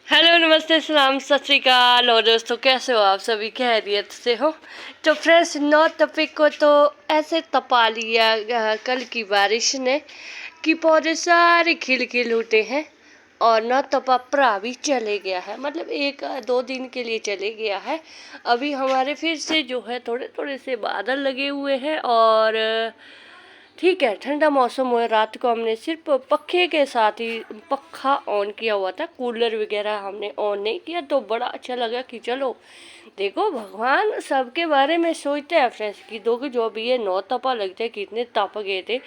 Hello, नमस्ते, सलाम, सत श्री अकाल। और दोस्तों, कैसे हो आप? सभी खैरियत से हो? तो फ्रेंड्स, नौ तपे को तो ऐसे तपा लिया कल की बारिश ने कि पौधे सारे खिल खिल उठे हैं। और नौ तपा प्रा भी चले गया है, मतलब एक दो दिन के लिए चले गया है। अभी हमारे फिर से जो है थोड़े थोड़े से बादल लगे हुए हैं और ठीक है, ठंडा मौसम हुआ। रात को हमने सिर्फ पखे के साथ ही पखा ऑन किया हुआ था, कूलर वगैरह हमने ऑन नहीं किया। तो बड़ा अच्छा लगा कि चलो देखो, भगवान सबके बारे में सोचते हैं फ्रेंड्स कि दो जो भी ये नौ तपा लगते हैं, कितने तप गए थे।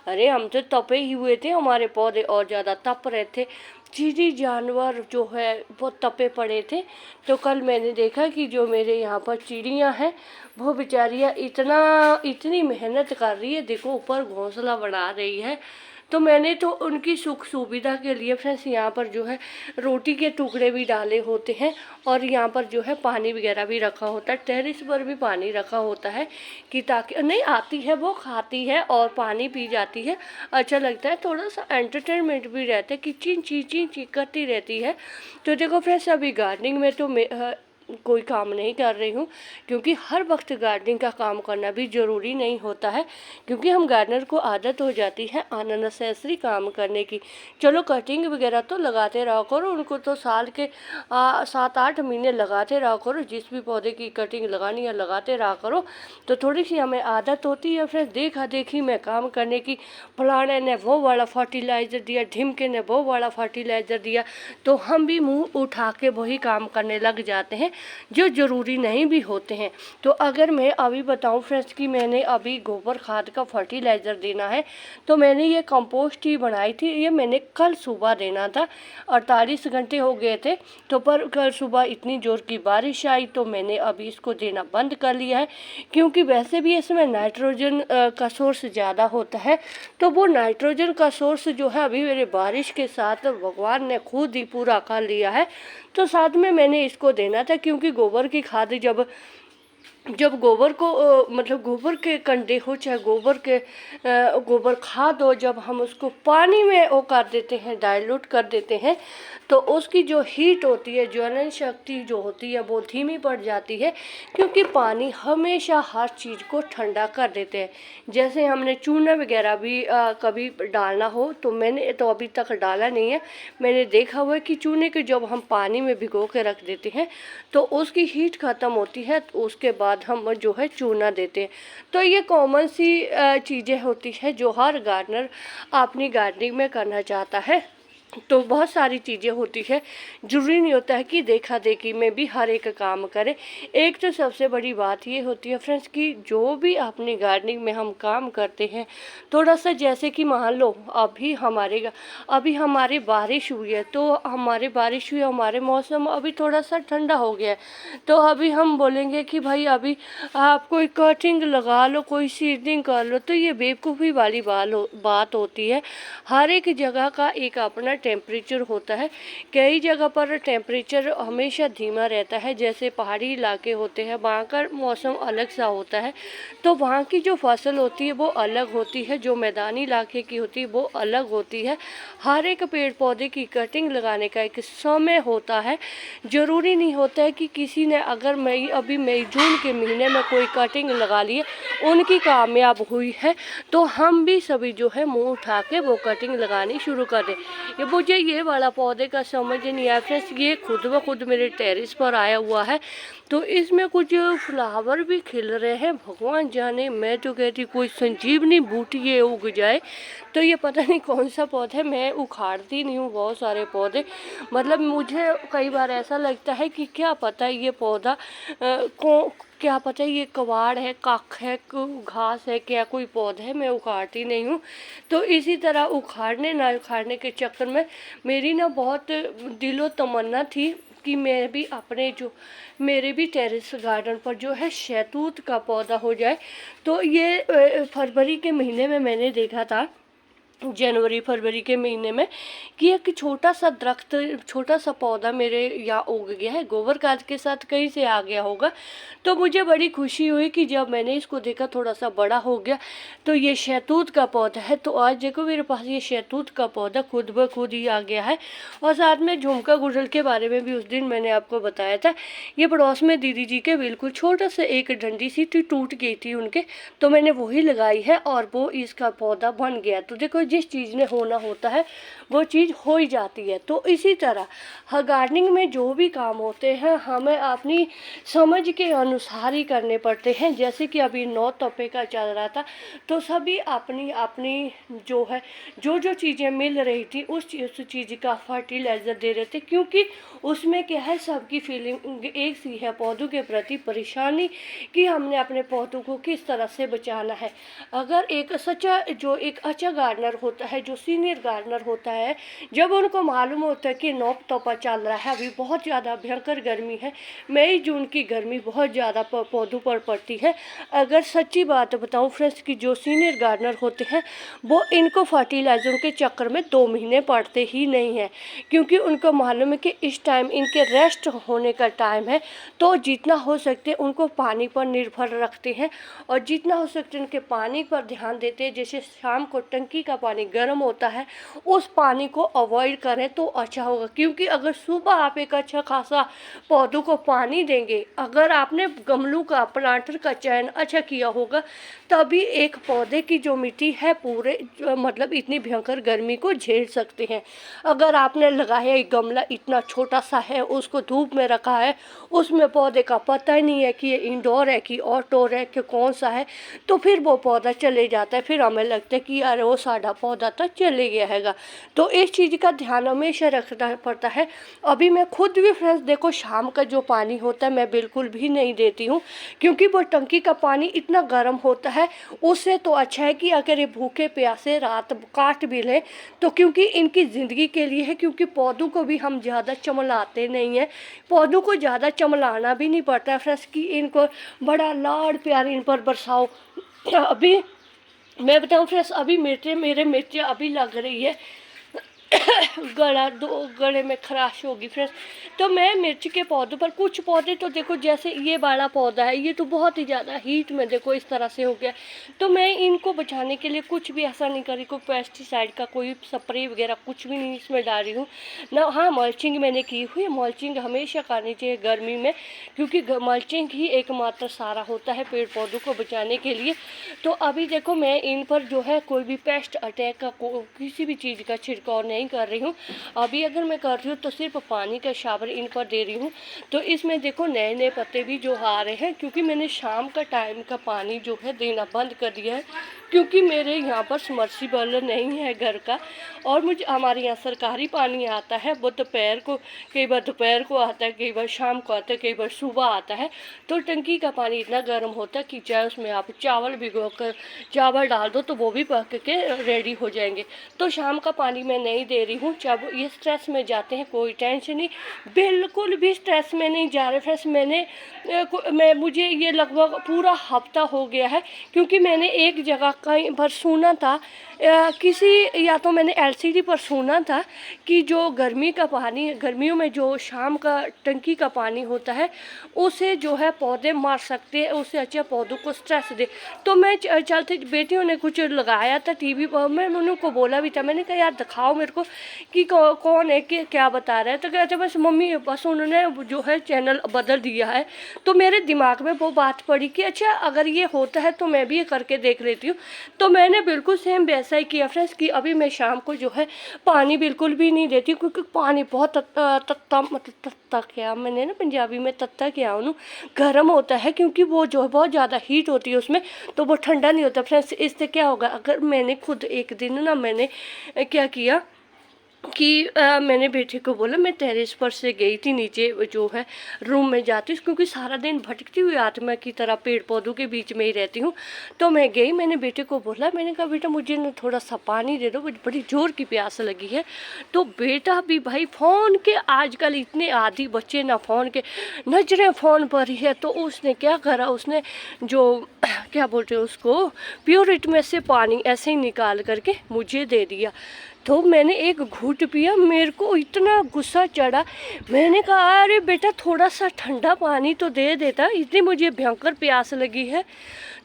अरे हम तो तपे ही हुए थे, हमारे पौधे और ज़्यादा तप रहे थे। चीज़ी जानवर जो है वो तपे पड़े थे। तो कल मैंने देखा कि जो मेरे यहाँ पर चिड़ियाँ हैं वो बेचारियाँ इतनी मेहनत कर रही है, देखो ऊपर घोंसला बना रही है। तो मैंने तो उनकी सुख सुविधा के लिए फ्रेंड्स यहाँ पर जो है रोटी के टुकड़े भी डाले होते हैं और यहाँ पर जो है पानी वगैरह भी रखा होता है। टेरेस पर भी पानी रखा होता है कि ताकि नहीं आती है, वो खाती है और पानी पी जाती है। अच्छा लगता है, थोड़ा सा एंटरटेनमेंट भी रहता है कि चीं चीं चीं चीं करती रहती है। तो देखो फ्रेंड्स, अभी गार्डनिंग में तो कोई काम नहीं कर रही हूँ, क्योंकि हर वक्त गार्डनिंग का काम करना भी ज़रूरी नहीं होता है, क्योंकि हम गार्डनर को आदत हो जाती है अननेसेसरी काम करने की। चलो कटिंग वगैरह तो लगाते रहा करो, उनको तो साल के 7-8 महीने लगाते रहा करो। जिस भी पौधे की कटिंग लगानी है लगाते रहा करो, तो थोड़ी सी हमें आदत होती है फिर देखा देखी में काम करने की। फलाने ने वो वाला फर्टिलाइज़र दिया, ढिमके ने वो वाला फर्टिलाइज़र दिया, तो हम भी मुंह उठा के वही काम करने लग जाते हैं जो ज़रूरी नहीं भी होते हैं। तो अगर मैं अभी बताऊं फ्रेंड्स कि मैंने अभी गोबर खाद का फर्टिलाइज़र देना है, तो मैंने ये कंपोस्ट ही बनाई थी। ये मैंने कल सुबह देना था, 48 घंटे हो गए थे। तो पर कल सुबह इतनी ज़ोर की बारिश आई तो मैंने अभी इसको देना बंद कर लिया है, क्योंकि वैसे भी इसमें नाइट्रोजन का सोर्स ज़्यादा होता है। तो वो नाइट्रोजन का सोर्स जो है अभी मेरे बारिश के साथ भगवान ने खुद ही पूरा कर लिया है। तो साथ में मैंने इसको देना था, क्योंकि गोबर की खाद जब जब गोबर को मतलब गोबर के कंडे हो चाहे गोबर खाद हो, जब हम उसको पानी में वो कर देते हैं, डाइल्यूट कर देते हैं, तो उसकी जो हीट होती है, ज्वलन शक्ति जो होती है वो धीमी पड़ जाती है। क्योंकि पानी हमेशा हर चीज़ को ठंडा कर देते हैं। जैसे हमने चूना वगैरह भी कभी डालना हो, तो मैंने तो अभी तक डाला नहीं है। मैंने देखा हुआ है कि चूने को जब हम पानी में भिगो के रख देते हैं तो उसकी हीट ख़त्म होती है, तो उसके बाद हम जो है चूना देते हैं। तो ये कॉमन सी चीज़ें होती है जो हर गार्डनर अपनी गार्डनिंग में करना चाहता है। तो बहुत सारी चीज़ें होती है, ज़रूरी नहीं होता है कि देखा देखी में भी हर एक काम करें। एक तो सबसे बड़ी बात ये होती है फ्रेंड्स कि जो भी अपनी गार्डनिंग में हम काम करते हैं, थोड़ा सा जैसे कि मान लो अभी हमारी बारिश हुई है, तो हमारे मौसम अभी थोड़ा सा ठंडा हो गया है। तो अभी हम बोलेंगे कि भाई अभी आप कोई कटिंग लगा लो, कोई सीडनिंग कर लो, तो ये बेवकूफ़ी वाली बात होती है। हर एक जगह का एक अपना टेम्परेचर होता है। कई जगह पर टेम्परेचर हमेशा धीमा रहता है, जैसे पहाड़ी इलाके होते हैं, वहाँ का मौसम अलग सा होता है। तो वहाँ की जो फसल होती है वो अलग होती है, जो मैदानी इलाके की होती है वो अलग होती है। हर एक पेड़ पौधे की कटिंग लगाने का एक समय होता है। ज़रूरी नहीं होता है कि किसी ने अगर मई जून के महीने में कोई कटिंग लगा ली है, उनकी कामयाब हुई है, तो हम भी सभी जो है मुंह उठा के वो कटिंग लगानी शुरू कर दें। ये मुझे ये वाला पौधे का समझ नहीं आया फ्रेंड्स, ये खुद ब खुद मेरे टेरेस पर आया हुआ है। तो इसमें कुछ फ्लावर भी खिल रहे हैं, भगवान जाने। मैं तो कहती कोई संजीवनी बूटी ये उग जाए। तो ये पता नहीं कौन सा पौधा है, मैं उखाड़ती नहीं हूँ बहुत सारे पौधे। मतलब मुझे कई बार ऐसा लगता है कि क्या पता है ये पौधा क्या पता है ये कबाड़ है, काख है, घास है, क्या कोई पौधा है, मैं उखाड़ती नहीं हूँ। तो इसी तरह उखाड़ने ना उखाड़ने के चक्कर में मेरी ना बहुत दिलो तमन्ना थी कि मेरे भी टेरेस गार्डन पर जो है शहतूत का पौधा हो जाए। तो ये फरवरी के महीने में मैंने देखा था जनवरी फरवरी के महीने में कि एक छोटा सा दरख्त, छोटा सा पौधा मेरे यहाँ उग गया है। गोबर खाद के साथ कहीं से आ गया होगा। तो मुझे बड़ी खुशी हुई कि जब मैंने इसको देखा थोड़ा सा बड़ा हो गया। तो ये शहतूत का पौधा है। तो आज देखो मेरे पास ये शहतूत का पौधा खुद ब खुद ही आ गया है। और साथ में झुमका गुड़हल के बारे में भी उस दिन मैंने आपको बताया था। ये पड़ोस में दीदी जी के बिल्कुल छोटा सा एक डंडी सी थी, टूट गई थी उनके, तो मैंने वही लगाई है और वो इसका पौधा बन गया। तो देखो जिस चीज़ में होना होता है वो चीज़ हो ही जाती है। तो इसी तरह गार्डनिंग में जो भी काम होते हैं हमें अपनी समझ के अनुसार ही करने पड़ते हैं। जैसे कि अभी 9 तपे का चल रहा था, तो सभी अपनी अपनी जो है जो चीज़ें मिल रही थी उस चीज़ का फर्टिलाइज़र दे रहे थे, क्योंकि उसमें क्या है, सबकी फीलिंग एक सी है पौधों के प्रति, परेशानी कि हमने अपने पौधों को किस तरह से बचाना है। अगर एक सच्चा जो एक अच्छा गार्डनर होता है, जो सीनियर गार्डनर होता है, जब उनको मालूम होता है कि 9 तोपा चल रहा है, अभी बहुत ज़्यादा भयंकर गर्मी है, मई जून की गर्मी बहुत ज़्यादा पौधों पर पड़ती है। अगर सच्ची बात बताऊं फ्रेंड्स कि जो सीनियर गार्डनर होते हैं वो इनको फर्टिलाइज़र के चक्कर में 2 महीने पड़ते ही नहीं हैं, क्योंकि उनको मालूम है कि इस टाइम इनके रेस्ट होने का टाइम है। तो जितना हो सकते उनको पानी पर निर्भर रखते हैं और जितना हो सकते उनके पानी पर ध्यान देते हैं। जैसे शाम को टंकी का पानी गर्म होता है, उस पानी को अवॉइड करें तो अच्छा होगा, क्योंकि अगर सुबह आप एक अच्छा खासा पौधों को पानी देंगे, अगर आपने गमलों का प्लांटर का चयन अच्छा किया होगा, तभी एक पौधे की जो मिट्टी है पूरे मतलब इतनी भयंकर गर्मी को झेल सकते हैं। अगर आपने लगाया एक गमला इतना छोटा सा है, उसको धूप में रखा है, उसमें पौधे का पता ही नहीं है कि ये इंडोर है कि आउटडोर है कि कौन सा है, तो फिर वो पौधा चले जाता है। फिर हमें लगता है कि यार वो साढ़ा पौधा तो चले गया हैगा। तो इस चीज़ का ध्यान हमेशा रखना पड़ता है। अभी मैं खुद भी फ्रेंड्स देखो शाम का जो पानी होता है मैं बिल्कुल भी नहीं देती हूँ, क्योंकि वो टंकी का पानी इतना गर्म होता है। उससे तो अच्छा है कि अगर ये भूखे प्यासे रात काट भी लें तो, क्योंकि इनकी ज़िंदगी के लिए है, क्योंकि पौधों को भी हम ज़्यादा चमलाते नहीं हैं, पौधों को ज़्यादा चमलाना भी नहीं पड़ता फ्रेंड्स कि इनको बड़ा लाड़ प्यार इन पर बरसाओ। अभी मैं बताऊँ फ्रेंड्स, अभी मेरे मिर्ची अभी लग रही है गले में खराश होगी फ्रेंड्स। तो मैं मिर्च के पौधों पर, कुछ पौधे तो देखो जैसे ये बड़ा पौधा है, ये तो बहुत ही ज़्यादा हीट में देखो इस तरह से हो गया। तो मैं इनको बचाने के लिए कुछ भी ऐसा नहीं कर रही, कोई पेस्टिसाइड का कोई स्प्रे वगैरह कुछ भी नहीं इसमें डाल रही हूँ ना। हाँ, मल्चिंग मैंने की हुई है, मल्चिंग हमेशा करनी चाहिए गर्मी में, क्योंकि मल्चिंग ही एकमात्र सारा होता है पेड़ पौधों को बचाने के लिए। तो अभी देखो मैं इन पर जो है कोई भी पेस्ट अटैक का किसी भी चीज़ का छिड़काव नहीं कर रही हूँ। अभी अगर मैं कर रही हूँ तो सिर्फ पानी का शावर इन पर दे रही हूँ। तो इसमें देखो नए नए पत्ते भी जो आ रहे हैं, क्योंकि मैंने शाम का टाइम का पानी जो है देना बंद कर दिया है, क्योंकि मेरे यहाँ पर समर्सिबल नहीं है घर का, और मुझे हमारे यहाँ सरकारी पानी आता है, वो दोपहर को, कई बार दोपहर को आता है, कई बार शाम को आता है, कई बार सुबह आता है। तो टंकी का पानी इतना गर्म होता है कि चाहे उसमें आप चावल भिगो कर चावल डाल दो तो वो भी पक के रेडी हो जाएंगे। तो शाम का पानी मैं नहीं दे रही हूँ। जब ये स्ट्रेस में जाते हैं कोई टेंशन नहीं, बिल्कुल भी स्ट्रेस में नहीं जा रहे फ्रेंड्स। मुझे ये लगभग पूरा हफ्ता हो गया है, क्योंकि मैंने एक जगह कहीं पर सुना था, या तो मैंने एलसीडी पर सुना था कि जो गर्मी का पानी, गर्मियों में जो शाम का टंकी का पानी होता है उसे जो है पौधे मार सकते हैं, उससे अच्छा पौधों को स्ट्रेस दे। तो मैं चलते, बेटियों ने कुछ लगाया था टीवी पर, मैं उनको बोला भी था, मैंने कहा यार दिखाओ मेरे को कि कौन है कि क्या बता रहा है। तो कहते बस मम्मी बस उन्होंने जो है चैनल बदल दिया है। तो मेरे दिमाग में वो बात पड़ी कि अच्छा अगर ये होता है तो मैं भी ये करके देख लेती हूँ। तो मैंने बिल्कुल सेम वैसा ही किया फ्रेंड्स कि अभी मैं शाम को जो है पानी बिल्कुल भी नहीं देती, क्योंकि पानी बहुत तत्ता क्या, मैंने ना पंजाबी में तत्ता क्या उन्होंने गर्म होता है, क्योंकि वो जो है बहुत ज़्यादा हीट होती है उसमें, तो वो ठंडा नहीं होता फ्रेंड्स। इससे क्या होगा, अगर मैंने खुद एक दिन ना मैंने क्या किया, कि मैंने बेटे को बोला, मैं टेरेस पर से गई थी नीचे जो है रूम में जाती हूँ, क्योंकि सारा दिन भटकती हुई आत्मा की तरह पेड़ पौधों के बीच में ही रहती हूँ। तो मैं गई, मैंने बेटे को बोला, मैंने कहा बेटा मुझे ना थोड़ा सा पानी दे दो, मुझे बड़ी ज़ोर की प्यास लगी है। तो बेटा भी भाई फ़ोन के आजकल इतने आदी बच्चे ना फ़ोन के, नजरें फ़ोन पर ही है। तो उसने क्या करा, उसने जो क्या बोलते हैं उसको, प्योरिट में से पानी ऐसे ही निकाल करके मुझे दे दिया। तो मैंने एक घूंट पिया, मेरे को इतना गुस्सा चढ़ा। मैंने कहा अरे बेटा थोड़ा सा ठंडा पानी तो दे देता, इतनी मुझे भयंकर प्यास लगी है।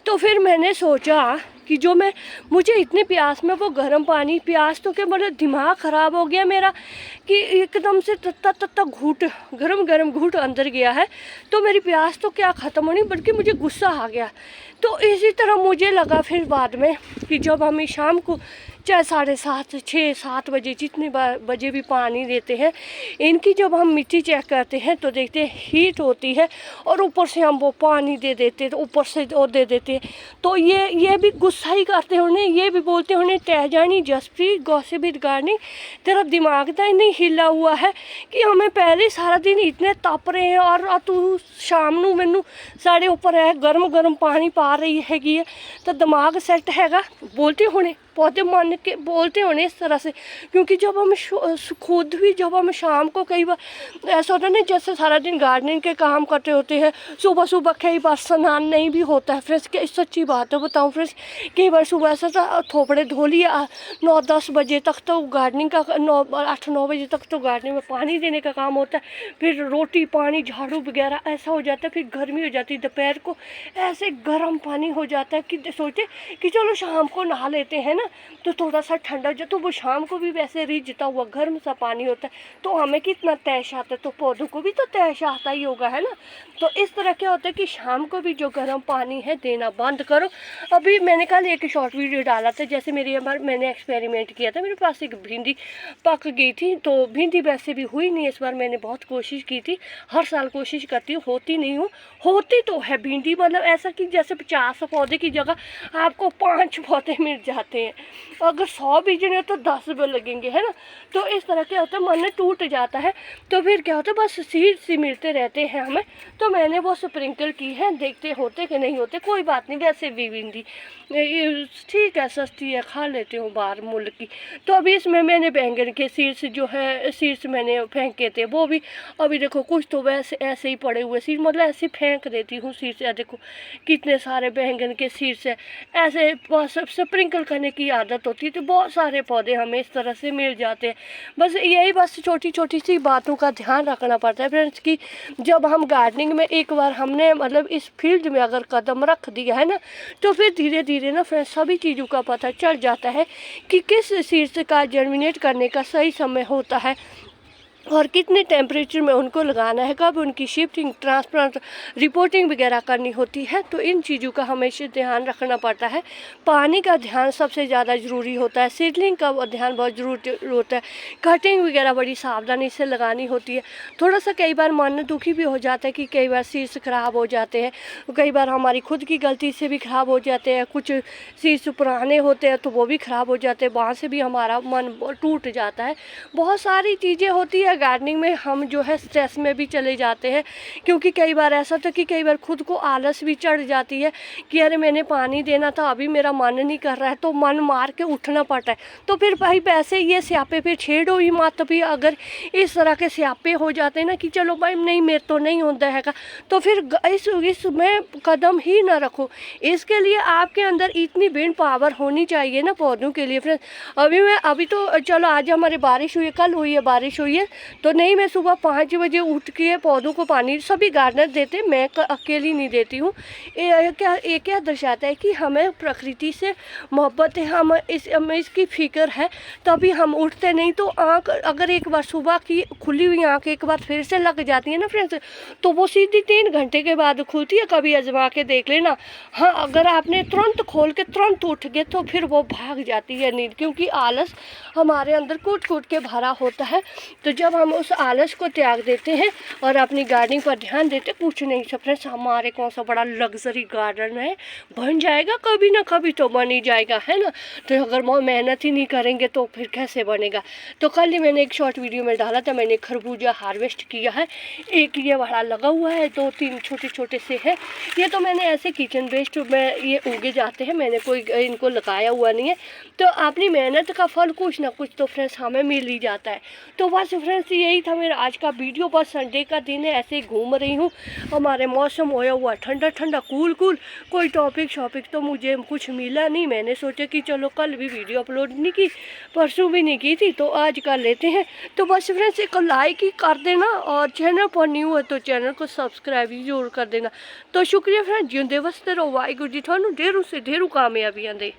तो फिर मैंने सोचा कि जो मुझे इतनी प्यास में वो गर्म पानी, प्यास तो क्या मतलब दिमाग ख़राब हो गया मेरा कि एकदम से तत्ता तत्ता घूंट गरम गरम घूंट अंदर गया है। तो मेरी प्यास तो क्या ख़त्म होनी, बल्कि मुझे गुस्सा आ गया। तो इसी तरह मुझे लगा फिर बाद में कि जब हमें शाम को चाहे 7:30 6-7 बजे जितने बजे भी पानी देते हैं, इनकी जब हम मिट्टी चेक करते हैं तो देखते हैं हीट होती है, और ऊपर से हम वो पानी दे देते हैं, तो ऊपर से वो दे देते हैं। तो ये भी गुस्सा ही करते होने, ये भी बोलते होने तह जानी जसप्रीत गॉसिप गार्डनिंग, तेरा दिमाग तो नहीं हिला हुआ है कि हमें पहले सारा दिन इतने तप रहे हैं और तू शाम नू मैनू साढ़े ऊपर है गरम गरम पानी पा रही हैगी है, तो दिमाग सैट हैगा। बोलते होने पौधे मान के बोलते होने इस तरह से, क्योंकि जब हम खुद भी जब हम शाम को कई बार ऐसा होता है ना, जैसे सारा दिन गार्डनिंग के काम करते होते हैं, सुबह सुबह कई बार स्नान नहीं भी होता है फ्रेंड्स। क्या सच्ची बात है बताऊँ फ्रेंड्स, कई बार सुबह ऐसा थोपड़े धो लिया, 9-10 बजे तक तो गार्डनिंग का 8-9 बजे तक तो गार्डनिंग में पानी देने का काम होता है, फिर रोटी पानी झाड़ू वगैरह ऐसा हो जाता है, फिर गर्मी हो जाती है, दोपहर को ऐसे गर्म पानी हो जाता है कि सोचे कि चलो शाम को नहा लेते हैं ना, तो थोड़ा सा ठंडा जो, तो वो शाम को भी वैसे रिझता हुआ गर्म सा पानी होता है। तो हमें कितना तैश आता है, तो पौधों को भी तो तैश आता ही होगा, है ना। तो इस तरह क्या होता है कि शाम को भी जो गर्म पानी है देना बंद करो। अभी मैंने कल एक शॉर्ट वीडियो डाला था, जैसे मैंने एक्सपेरिमेंट किया था, मेरे पास एक भिंडी पक गई थी, तो भिंडी वैसे भी हुई नहीं इस बार। मैंने बहुत कोशिश की थी, हर साल कोशिश करती हूँ, होती नहीं हूँ, होती तो है भिंडी, मतलब ऐसा कि जैसे 50 पौधे की जगह आपको 5 पौधे मिल जाते हैं, अगर 100 बीजने तो 10 भी लगेंगे, है ना। तो इस तरह क्या होता है, मन टूट जाता है, तो फिर क्या होता है बस सीड्स ही मिलते रहते हैं हमें। तो मैंने वो स्प्रिंकल की है, देखते होते कि नहीं होते, कोई बात नहीं, वैसे भी भिंडी ठीक है, सस्ती है, खा लेते हो बाहर मुल्क की। तो अभी इसमें मैंने बैंगन के सीड्स जो है सीड्स मैंने फेंके थे, वो भी अभी देखो कुछ तो वैसे ऐसे ही पड़े हुए सीड्स, मतलब ऐसे ही फेंक देती हूँ सीड्स। देखो कितने सारे बैंगन के सीड्स है, ऐसे बस स्प्रिंकल करने की आदत होती है, तो बहुत सारे पौधे हमें इस तरह से मिल जाते हैं। बस यही बस छोटी छोटी सी बातों का ध्यान रखना पड़ता है फ्रेंड्स, कि जब हम गार्डनिंग में एक बार हमने मतलब इस फील्ड में अगर कदम रख दिया है ना, तो फिर धीरे धीरे ना फ्रेंड्स सभी चीज़ों का पता चल जाता है कि किस सीड्स का जर्मिनेट करने का सही समय होता है, और कितने टेम्परेचर में उनको लगाना है, कब उनकी शिफ्टिंग ट्रांसप्लांट रिपोर्टिंग वगैरह करनी होती है। तो इन चीज़ों का हमेशा ध्यान रखना पड़ता है। पानी का ध्यान सबसे ज़्यादा ज़रूरी होता है, सीडलिंग का ध्यान बहुत ज़रूरी होता है, कटिंग वगैरह बड़ी सावधानी से लगानी होती है। थोड़ा सा कई बार मन दुखी भी हो जाता है कि कई बार सीड्स ख़राब हो जाते हैं, कई बार हमारी खुद की गलती से भी ख़राब हो जाते हैं, कुछ सीड्स पुराने होते हैं तो वो भी ख़राब हो जाते हैं, वहाँ से भी हमारा मन टूट जाता है। बहुत सारी चीज़ें होती है गार्डनिंग में, हम जो है स्ट्रेस में भी चले जाते हैं, क्योंकि कई बार ऐसा था कि कई बार खुद को आलस भी चढ़ जाती है कि अरे मैंने पानी देना था, अभी मेरा मन नहीं कर रहा है, तो मन मार के उठना पड़ता है। तो फिर भाई वैसे ये स्यापे फिर छेड़ो ही मत भी, अगर इस तरह के स्यापे हो जाते हैं ना कि चलो भाई नहीं मेरे तो नहीं होता हैगा, तो फिर इसमें कदम ही ना रखो। इसके लिए आपके अंदर इतनी विंड पावर होनी चाहिए ना पौधों के लिए फ्रेंड्स। अभी तो चलो आज हमारी बारिश हुई है, कल हुई है बारिश हुई है, तो नहीं मैं सुबह 5 बजे उठ के पौधों को पानी, सभी गार्डनर देते, मैं अकेली नहीं देती हूँ। ये क्या दर्शाता है कि हमें प्रकृति से मोहब्बत है, हमें इसकी फिक्र है, तभी हम उठते। नहीं तो आँख अगर एक बार सुबह की खुली हुई आँख एक बार फिर से लग जाती है ना फ्रेंड्स, तो वो सीधी 3 घंटे के बाद खुलती है, कभी आजमा के देख लेना। हाँ, अगर आपने तुरंत खोल के तुरंत उठ गए तो फिर वो भाग जाती है नींद, क्योंकि आलस हमारे अंदर कूट कूट के भरा होता है। तो जब जब हम उस आलस को त्याग देते हैं और अपनी गार्डनिंग पर ध्यान देते, कुछ नहीं सब फ्रेंड्स, हमारे कौन सा बड़ा लग्जरी गार्डन है, बन जाएगा कभी ना कभी तो बन ही जाएगा, है ना। तो अगर मेहनत ही नहीं करेंगे तो फिर कैसे बनेगा। तो कल ही मैंने एक शॉर्ट वीडियो में डाला था, मैंने खरबूजा हार्वेस्ट किया है। एक ये बड़ा लगा हुआ है, 2-3 छोटे छोटे से है। ये तो मैंने ऐसे किचन वेस्ट में ये उगे जाते हैं, मैंने कोई इनको लगाया हुआ नहीं है। तो अपनी मेहनत का फल कुछ ना कुछ तो फ्रेंड्स हमें मिल ही जाता है। तो बस फ्रेंड्स यही था मेरा आज का वीडियो। बस संडे का दिन है, ऐसे ही घूम रही हूँ। हमारे मौसम होया हुआ ठंडा ठंडा कूल कूल, कोई टॉपिक शॉपिक तो मुझे कुछ मिला नहीं। मैंने सोचा कि चलो कल भी वीडियो अपलोड नहीं की, परसों भी नहीं की थी, तो आज कर लेते हैं। तो बस फ्रेंड्स एक लाइक ही कर देना और चैनल पर न्यू है तो चैनल को सब्सक्राइब ही जरूर कर देना। तो शुक्रिया फ्रेंड्स, जिंदे वसते रहो, वाहिगुरू जी थानू ढेरों से ढेरों कामयाबियां दे।